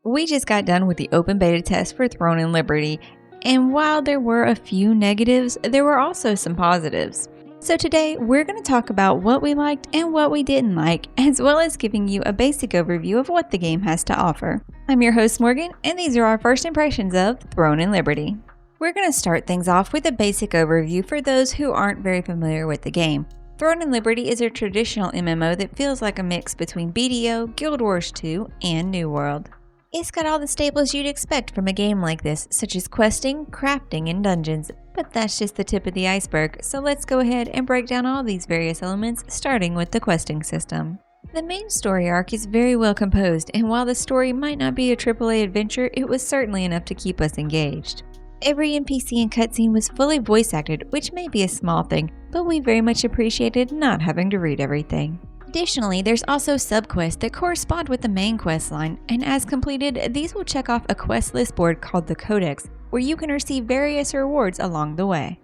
We just got done with the open beta test for Throne and Liberty, and while there were a few negatives, there were also some positives. So today, we're going to talk about what we liked and what we didn't like, as well as giving you a basic overview of what the game has to offer. I'm your host Morgan, and these are our first impressions of Throne and Liberty. We're going to start things off with a basic overview for those who aren't very familiar with the game. Throne and Liberty is a traditional MMO that feels like a mix between BDO, Guild Wars 2, and New World. It's got all the staples you'd expect from a game like this, such as questing, crafting, and dungeons, but that's just the tip of the iceberg, so let's go ahead and break down all these various elements, starting with the questing system. The main story arc is very well composed, and while the story might not be a AAA adventure, it was certainly enough to keep us engaged. Every NPC and cutscene was fully voice acted, which may be a small thing, but we very much appreciated not having to read everything. Additionally, there's also sub-quests that correspond with the main quest line, and as completed, these will check off a quest list board called the Codex, where you can receive various rewards along the way.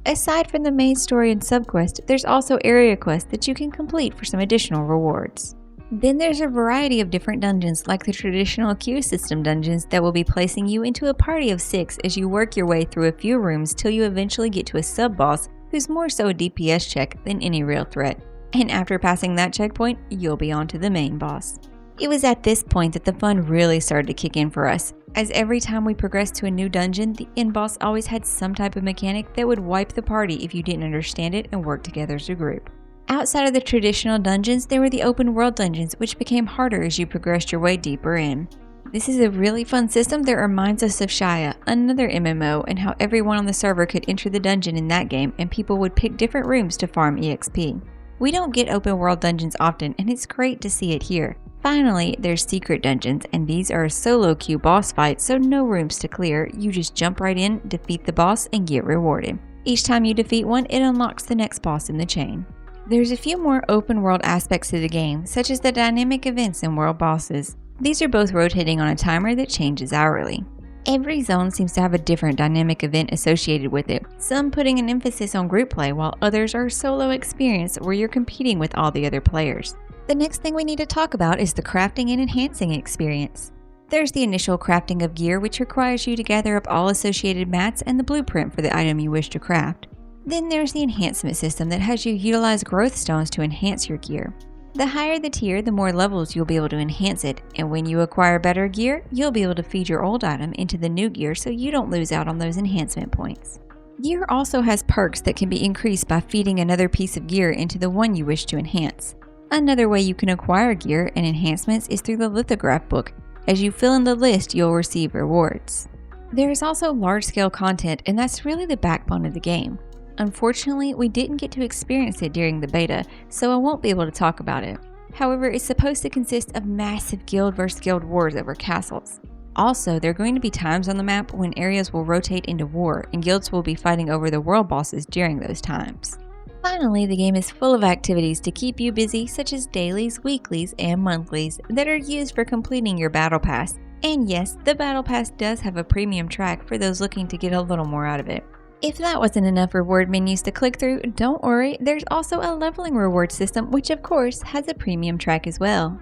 Aside from the main story and sub-quest, there's also area quests that you can complete for some additional rewards. Then there's a variety of different dungeons, like the traditional queue system dungeons that will be placing you into a party of 6 as you work your way through a few rooms till you eventually get to a sub-boss who's more so a DPS check than any real threat. And after passing that checkpoint, you'll be on to the main boss. It was at this point that the fun really started to kick in for us, as every time we progressed to a new dungeon, the end boss always had some type of mechanic that would wipe the party if you didn't understand it and work together as a group. Outside of the traditional dungeons, there were the open world dungeons, which became harder as you progressed your way deeper in. This is a really fun system that reminds us of Shia, another MMO, and how everyone on the server could enter the dungeon in that game and people would pick different rooms to farm EXP. We don't get open world dungeons often, and it's great to see it here. Finally, there's secret dungeons, and these are a solo queue boss fight, so no rooms to clear. You just jump right in, defeat the boss, and get rewarded. Each time you defeat one, it unlocks the next boss in the chain. There's a few more open world aspects to the game, such as the dynamic events and world bosses. These are both rotating on a timer that changes hourly. Every zone seems to have a different dynamic event associated with it, some putting an emphasis on group play while others are solo experience where you're competing with all the other players. The next thing we need to talk about is the crafting and enhancing experience. There's the initial crafting of gear, which requires you to gather up all associated mats and the blueprint for the item you wish to craft. Then there's the enhancement system that has you utilize growth stones to enhance your gear. The higher the tier, the more levels you'll be able to enhance it, and when you acquire better gear, you'll be able to feed your old item into the new gear so you don't lose out on those enhancement points. Gear also has perks that can be increased by feeding another piece of gear into the one you wish to enhance. Another way you can acquire gear and enhancements is through the lithograph book. As you fill in the list, you'll receive rewards. There is also large-scale content, and that's really the backbone of the game. Unfortunately, we didn't get to experience it during the beta, so I won't be able to talk about it. However, it's supposed to consist of massive guild versus guild wars over castles. Also, there are going to be times on the map when areas will rotate into war and guilds will be fighting over the world bosses during those times. Finally, the game is full of activities to keep you busy, such as dailies, weeklies, and monthlies that are used for completing your battle pass. And yes, the battle pass does have a premium track for those looking to get a little more out of it. If that wasn't enough reward menus to click through, don't worry, there's also a leveling reward system, which of course has a premium track as well.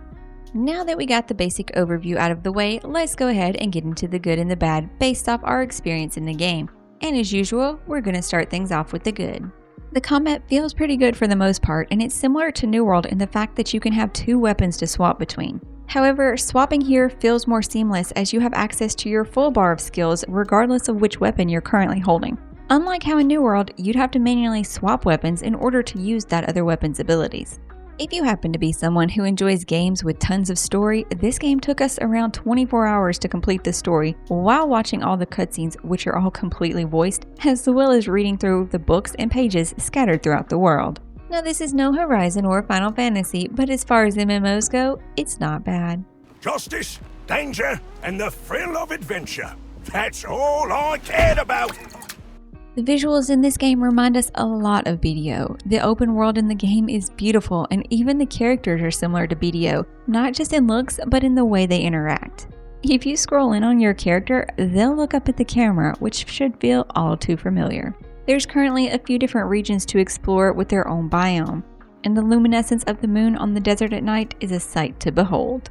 Now that we got the basic overview out of the way, let's go ahead and get into the good and the bad based off our experience in the game. And as usual, we're going to start things off with the good. The combat feels pretty good for the most part, and it's similar to New World in the fact that you can have 2 weapons to swap between. However, swapping here feels more seamless as you have access to your full bar of skills regardless of which weapon you're currently holding. Unlike how in New World, you'd have to manually swap weapons in order to use that other weapon's abilities. If you happen to be someone who enjoys games with tons of story, this game took us around 24 hours to complete the story while watching all the cutscenes, which are all completely voiced, as well as reading through the books and pages scattered throughout the world. Now this is no Horizon or Final Fantasy, but as far as MMOs go, it's not bad. Justice, danger, and the thrill of adventure. That's all I cared about. The visuals in this game remind us a lot of BDO. The open world in the game is beautiful, and even the characters are similar to BDO, not just in looks, but in the way they interact. If you scroll in on your character, they'll look up at the camera, which should feel all too familiar. There's currently a few different regions to explore with their own biome, and the luminescence of the moon on the desert at night is a sight to behold.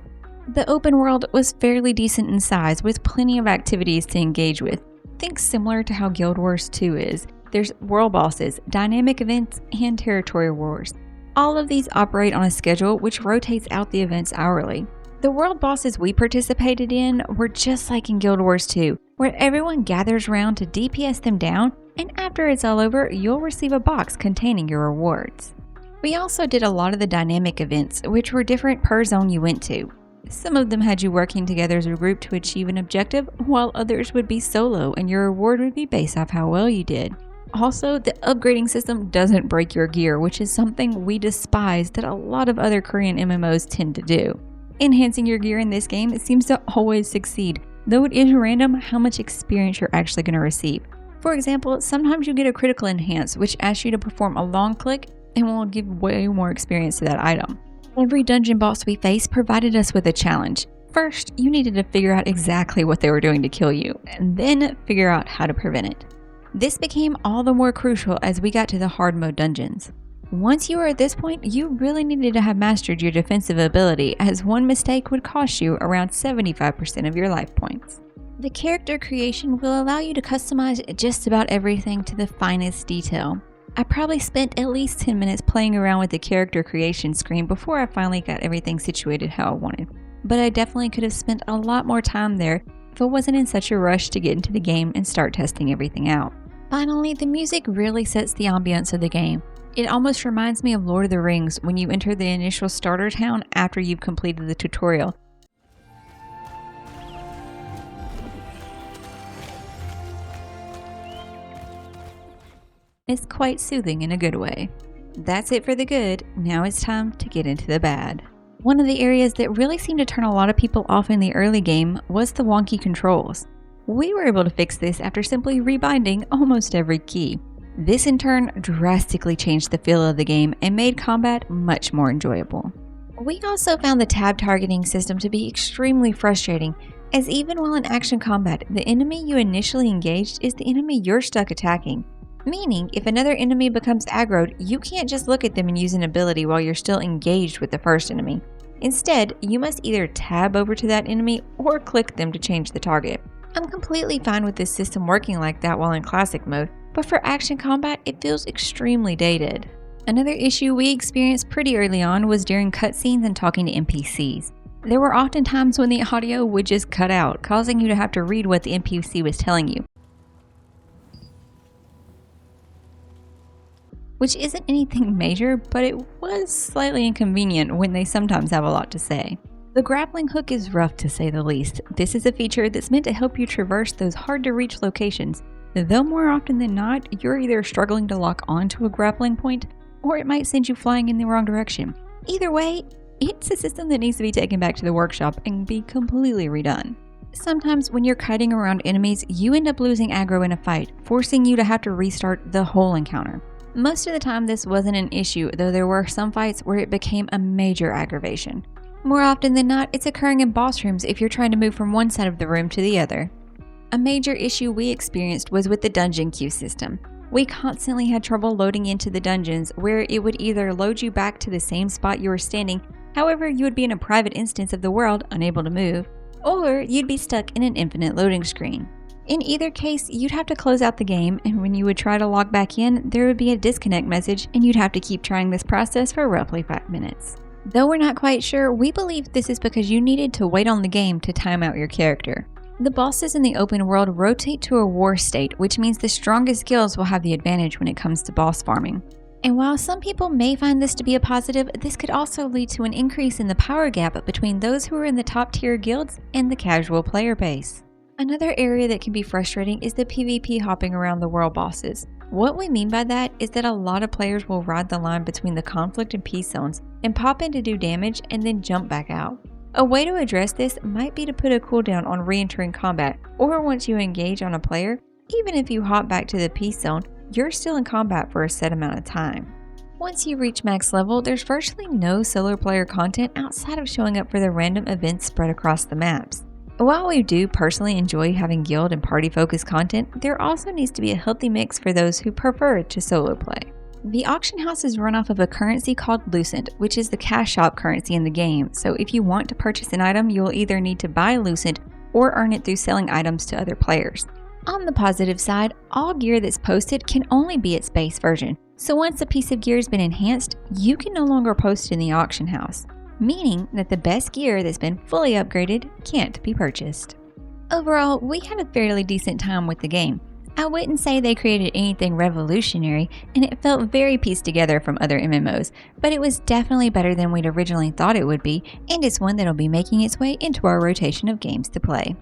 The open world was fairly decent in size with plenty of activities to engage with. Think similar to how Guild Wars 2 is. There's world bosses, dynamic events, and territory wars. All of these operate on a schedule which rotates out the events hourly. The world bosses we participated in were just like in Guild Wars 2, where everyone gathers around to DPS them down, and after it's all over, you'll receive a box containing your rewards. We also did a lot of the dynamic events, which were different per zone you went to. Some of them had you working together as a group to achieve an objective, while others would be solo and your reward would be based off how well you did. Also, the upgrading system doesn't break your gear, which is something we despise that a lot of other Korean MMOs tend to do. Enhancing your gear in this game seems to always succeed, though it is random how much experience you're actually going to receive. For example, sometimes you get a critical enhance, which asks you to perform a long click and will give way more experience to that item. Every dungeon boss we faced provided us with a challenge. First, you needed to figure out exactly what they were doing to kill you, and then figure out how to prevent it. This became all the more crucial as we got to the hard mode dungeons. Once you were at this point, you really needed to have mastered your defensive ability, as one mistake would cost you around 75% of your life points. The character creation will allow you to customize just about everything to the finest detail. I probably spent at least 10 minutes playing around with the character creation screen before I finally got everything situated how I wanted. But I definitely could have spent a lot more time there if I wasn't in such a rush to get into the game and start testing everything out. Finally, the music really sets the ambiance of the game. It almost reminds me of Lord of the Rings when you enter the initial starter town after you've completed the tutorial. It's quite soothing in a good way. That's it for the good, now it's time to get into the bad. One of the areas that really seemed to turn a lot of people off in the early game was the wonky controls. We were able to fix this after simply rebinding almost every key. This in turn drastically changed the feel of the game and made combat much more enjoyable. We also found the tab targeting system to be extremely frustrating, as even while in action combat, the enemy you initially engaged is the enemy you're stuck attacking. Meaning, if another enemy becomes aggroed, you can't just look at them and use an ability while you're still engaged with the first enemy. Instead, you must either tab over to that enemy or click them to change the target. I'm completely fine with this system working like that while in classic mode, but for action combat, it feels extremely dated. Another issue we experienced pretty early on was during cutscenes and talking to NPCs. There were often times when the audio would just cut out, causing you to have to read what the NPC was telling you. Which isn't anything major, but it was slightly inconvenient when they sometimes have a lot to say. The grappling hook is rough to say the least. This is a feature that's meant to help you traverse those hard to reach locations, though more often than not, you're either struggling to lock onto a grappling point, or it might send you flying in the wrong direction. Either way, it's a system that needs to be taken back to the workshop and be completely redone. Sometimes when you're kiting around enemies, you end up losing aggro in a fight, forcing you to have to restart the whole encounter. Most of the time this wasn't an issue, though there were some fights where it became a major aggravation. More often than not, it's occurring in boss rooms if you're trying to move from one side of the room to the other. A major issue we experienced was with the dungeon queue system. We constantly had trouble loading into the dungeons where it would either load you back to the same spot you were standing, however you would be in a private instance of the world unable to move, or you'd be stuck in an infinite loading screen. In either case, you'd have to close out the game, and when you would try to log back in, there would be a disconnect message and you'd have to keep trying this process for roughly 5 minutes. Though we're not quite sure, we believe this is because you needed to wait on the game to time out your character. The bosses in the open world rotate to a war state, which means the strongest guilds will have the advantage when it comes to boss farming. And while some people may find this to be a positive, this could also lead to an increase in the power gap between those who are in the top tier guilds and the casual player base. Another area that can be frustrating is the PvP hopping around the world bosses. What we mean by that is that a lot of players will ride the line between the conflict and peace zones and pop in to do damage and then jump back out. A way to address this might be to put a cooldown on re-entering combat, or once you engage on a player, even if you hop back to the peace zone, you're still in combat for a set amount of time. Once you reach max level, there's virtually no solo player content outside of showing up for the random events spread across the maps. While we do personally enjoy having guild and party focused content, there also needs to be a healthy mix for those who prefer to solo play. The auction house is run off of a currency called Lucent, which is the cash shop currency in the game. So if you want to purchase an item, you'll either need to buy Lucent or earn it through selling items to other players. On the positive side, all gear that's posted can only be its base version. So once a piece of gear has been enhanced, you can no longer post it in the auction house, meaning that the best gear that's been fully upgraded can't be purchased. Overall, we had a fairly decent time with the game. I wouldn't say they created anything revolutionary, and it felt very pieced together from other MMOs, but it was definitely better than we'd originally thought it would be, and it's one that'll be making its way into our rotation of games to play.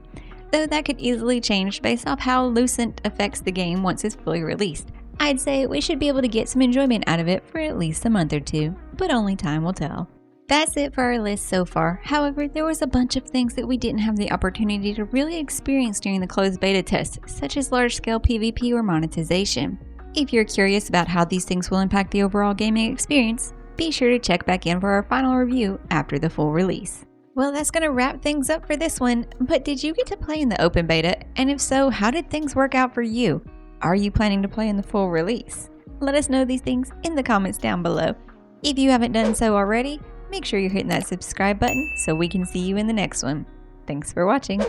Though that could easily change based off how Lucent affects the game once it's fully released. I'd say we should be able to get some enjoyment out of it for at least a month or two, but only time will tell. That's it for our list so far. However, there was a bunch of things that we didn't have the opportunity to really experience during the closed beta test, such as large-scale PvP or monetization. If you're curious about how these things will impact the overall gaming experience, be sure to check back in for our final review after the full release. Well, that's going to wrap things up for this one, but did you get to play in the open beta? And if so, how did things work out for you? Are you planning to play in the full release? Let us know these things in the comments down below. If you haven't done so already, make sure you're hitting that subscribe button so we can see you in the next one. Thanks for watching.